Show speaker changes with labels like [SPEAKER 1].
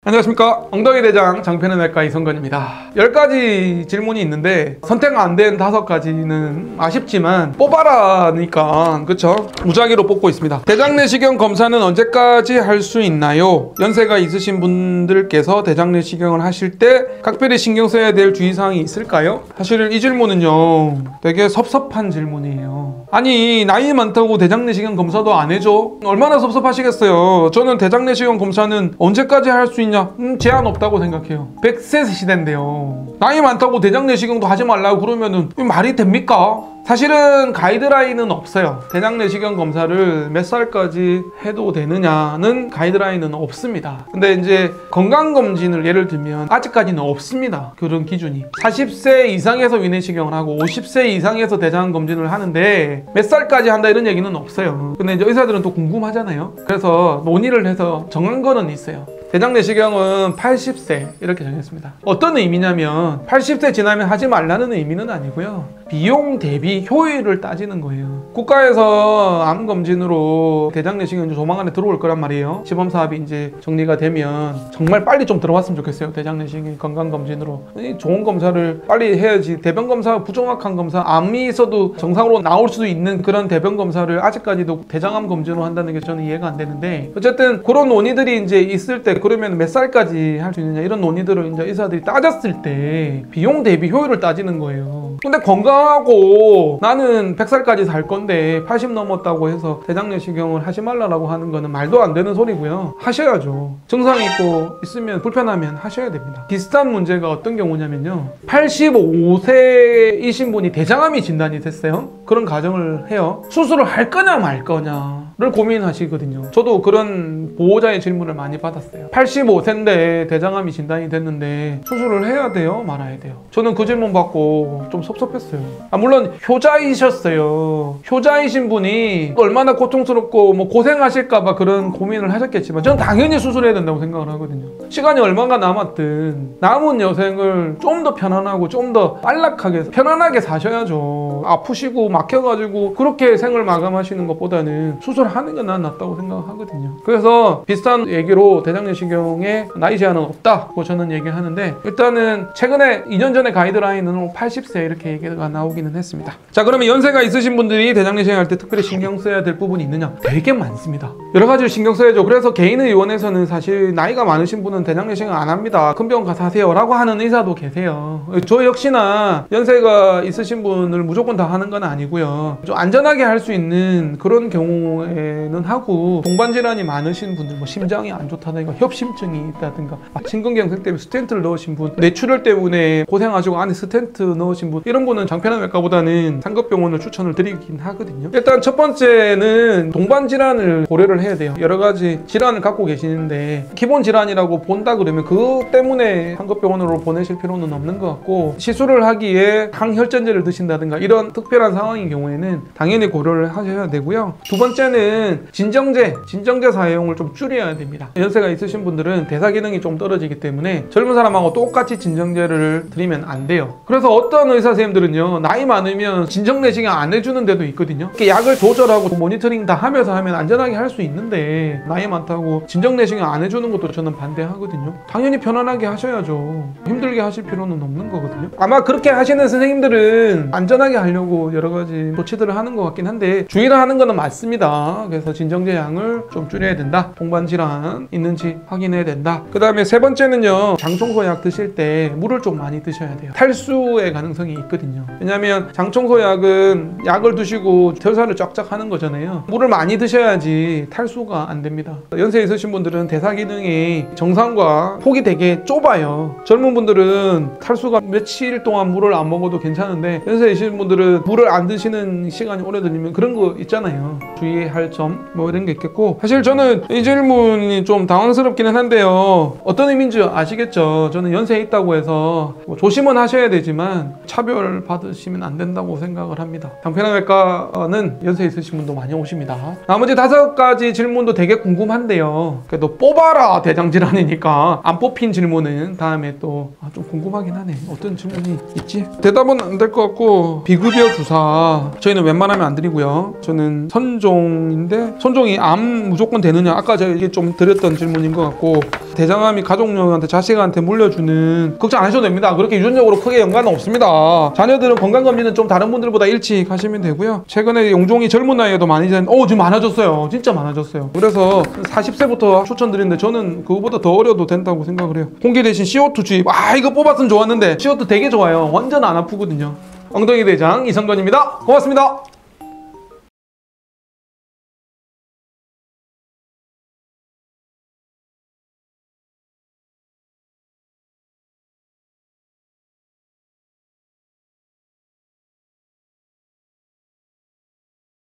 [SPEAKER 1] 안녕하십니까. 엉덩이 대장 장편외과 이성건입니다. 10가지 질문이 있는데 선택 안 된 5가지는 아쉽지만 뽑아라니까 그쵸? 무작위로 뽑고 있습니다. 대장내시경 검사는 언제까지 할 수 있나요? 연세가 있으신 분들께서 대장내시경을 하실 때 각별히 신경 써야 될 주의사항이 있을까요? 사실 이 질문은요 되게 섭섭한 질문이에요. 아니 나이 많다고 대장내시경 검사도 안 해줘? 얼마나 섭섭하시겠어요. 저는 대장내시경 검사는 언제까지 할 수 있냐? 제한 없다고 생각해요. 100세 시대인데요. 나이 많다고 대장내시경도 하지 말라고 그러면은 말이 됩니까? 사실은 가이드라인은 없어요. 대장내시경 검사를 몇 살까지 해도 되느냐는 가이드라인은 없습니다. 근데 이제 건강검진을 예를 들면 아직까지는 없습니다. 그런 기준이. 40세 이상에서 위내시경을 하고 50세 이상에서 대장검진을 하는데 몇 살까지 한다 이런 얘기는 없어요. 근데 이제 의사들은 또 궁금하잖아요. 그래서 논의를 해서 정한 거는 있어요. 대장내시경은 80세 이렇게 정했습니다. 어떤 의미냐면 80세 지나면 하지 말라는 의미는 아니고요. 비용 대비 효율을 따지는 거예요. 국가에서 암검진으로 대장내시경이 조만간에 들어올 거란 말이에요. 시범사업이 이제 정리가 되면 정말 빨리 좀 들어왔으면 좋겠어요. 대장내시경 건강검진으로. 좋은 검사를 빨리 해야지. 대변검사 부정확한 검사, 암이 있어도 정상으로 나올 수도 있는 그런 대변검사를 아직까지도 대장암 검진으로 한다는 게 저는 이해가 안 되는데, 어쨌든 그런 논의들이 이제 있을 때 그러면 몇 살까지 할 수 있느냐 이런 논의들을 이제 의사들이 따졌을 때 비용 대비 효율을 따지는 거예요. 근데 건강하고 나는 100살까지 살 건데 80 넘었다고 해서 대장내시경을 하지 말라고 하는 거는 말도 안 되는 소리고요. 하셔야죠. 증상이 있고 있으면 불편하면 하셔야 됩니다. 비슷한 문제가 어떤 경우냐면요. 85세이신 분이 대장암이 진단이 됐어요. 그런 가정을 해요. 수술을 할 거냐 말 거냐를 고민하시거든요. 저도 그런 보호자의 질문을 많이 받았어요. 85세인데 대장암이 진단이 됐는데 수술을 해야 돼요? 말아야 돼요? 저는 그 질문 받고 좀 섭섭했어요. 물론 효자이셨어요. 효자이신 분이 얼마나 고통스럽고 고생하실까봐 그런 고민을 하셨겠지만 저는 당연히 수술해야 된다고 생각을 하거든요. 시간이 얼마가 남았든 남은 여생을 좀 더 편안하고 좀 더 안락하게 편안하게 사셔야죠. 아프시고 막혀가지고 그렇게 생을 마감하시는 것보다는 수술하는 게 난 낫다고 생각하거든요. 그래서 비슷한 얘기로 대장내시경에 나이 제한은 없다고 저는 얘기하는데, 일단은 최근에 2년 전에 가이드라인은 80세 이렇게 얘기가 나오기는 했습니다. 자, 그러면 연세가 있으신 분들이 대장내시경 할 때 특별히 신경 써야 될 부분이 있느냐? 되게 많습니다. 여러 가지를 신경 써야죠. 그래서 개인의원에서는 사실 나이가 많으신 분은 대장내시경 안 합니다. 큰 병원 가서 하세요 라고 하는 의사도 계세요. 저 역시나 연세가 있으신 분을 무조건 다 하는 건 아니고요. 좀 안전하게 할 수 있는 그런 경우에는 하고, 동반질환이 많으신 분들, 심장이 안 좋다든가 협심증이 있다든가 심근경색 때문에 스텐트를 넣으신 분, 뇌출혈 때문에 고생하시고 안에 스텐트 넣으신 분, 이런 분은 장편외과보다는 상급병원을 추천을 드리긴 하거든요. 일단 첫 번째는 동반질환을 고려를 해야 돼요. 여러 가지 질환을 갖고 계시는데 기본 질환이라고 본다 그러면 그것 때문에 상급병원으로 보내실 필요는 없는 것 같고, 시술을 하기에 항혈전제를 드신다든가 이런 특별한 상황인 경우에는 당연히 고려를 하셔야 되고요. 두 번째는 진정제 사용을 좀 줄여야 됩니다. 연세가 있으신 분들은 대사 기능이 좀 떨어지기 때문에 젊은 사람하고 똑같이 진정제를 드리면 안 돼요. 그래서 어떤 의사 선생님들은요, 나이 많으면 진정내시경 안 해주는 데도 있거든요. 이렇게 약을 조절하고 모니터링 다 하면서 하면 안전하게 할 수 있는데, 나이 많다고 진정내시경 안 해주는 것도 저는 반대하거든요. 당연히 편안하게 하셔야죠. 힘들게 하실 필요는 없는 거거든요. 아마 그렇게 하시는 선생님들은 안전하게 하려고 여러 가지 조치들을 하는 것 같긴 한데, 주의를 하는 거는 맞습니다. 그래서 진정제 양을 좀 줄여야 된다. 동반질환 있는지 확인해야 된다. 그 다음에 세 번째는요, 장청소약 드실 때 물을 좀 많이 드셔야 돼요. 탈수의 가능성이 있거든요. 왜냐하면 장청소약은 약을 드시고 결사를 쫙쫙 하는 거잖아요. 물을 많이 드셔야지 탈수가 안 됩니다. 연세 있으신 분들은 대사 기능이 정상과 폭이 되게 좁아요. 젊은 분들은 탈수가 며칠 동안 물을 안 먹어도 괜찮은데, 연세 있으신 분들은 물을 안 드시는 시간이 오래 걸리면 그런 거 있잖아요. 주의할 점 이런 게 있겠고, 사실 저는 이 질문이 좀 당황스럽기는 한데요. 어떤 의미인지 아시겠죠? 저는 연세에 있다고 해서 조심은 하셔야 되지만 차별 받으시면 안 된다고 생각을 합니다. 장편외과는 연세 있으신 분도 많이 오십니다. 나머지 5가지 질문도 되게 궁금한데요. 그래도 뽑아라 대장질환이니까 안 뽑힌 질문은 다음에 또 좀 궁금하긴 하네. 어떤 질문이 있지? 대답은 안 될 것 같고, 비급여 주사 저희는 웬만하면 안 드리고요. 저는 선종 대장인데 손종이 암 무조건 되느냐, 아까 제가 이게 좀 드렸던 질문인 것 같고, 대장암이 가족령한테 자식한테 물려주는, 걱정 안 하셔도 됩니다. 그렇게 유전적으로 크게 연관은 없습니다. 자녀들은 건강검진은 좀 다른 분들보다 일찍 하시면 되고요. 최근에 용종이 젊은 나이에도 많이 지금 많아졌어요. 진짜 많아졌어요. 그래서 40세부터 추천드리는데 저는 그거보다 더 어려도 된다고 생각을 해요. 공기 대신 CO2 주입, 이거 뽑았으면 좋았는데 CO2 되게 좋아요. 완전 안 아프거든요. 엉덩이 대장 이성건입니다. 고맙습니다.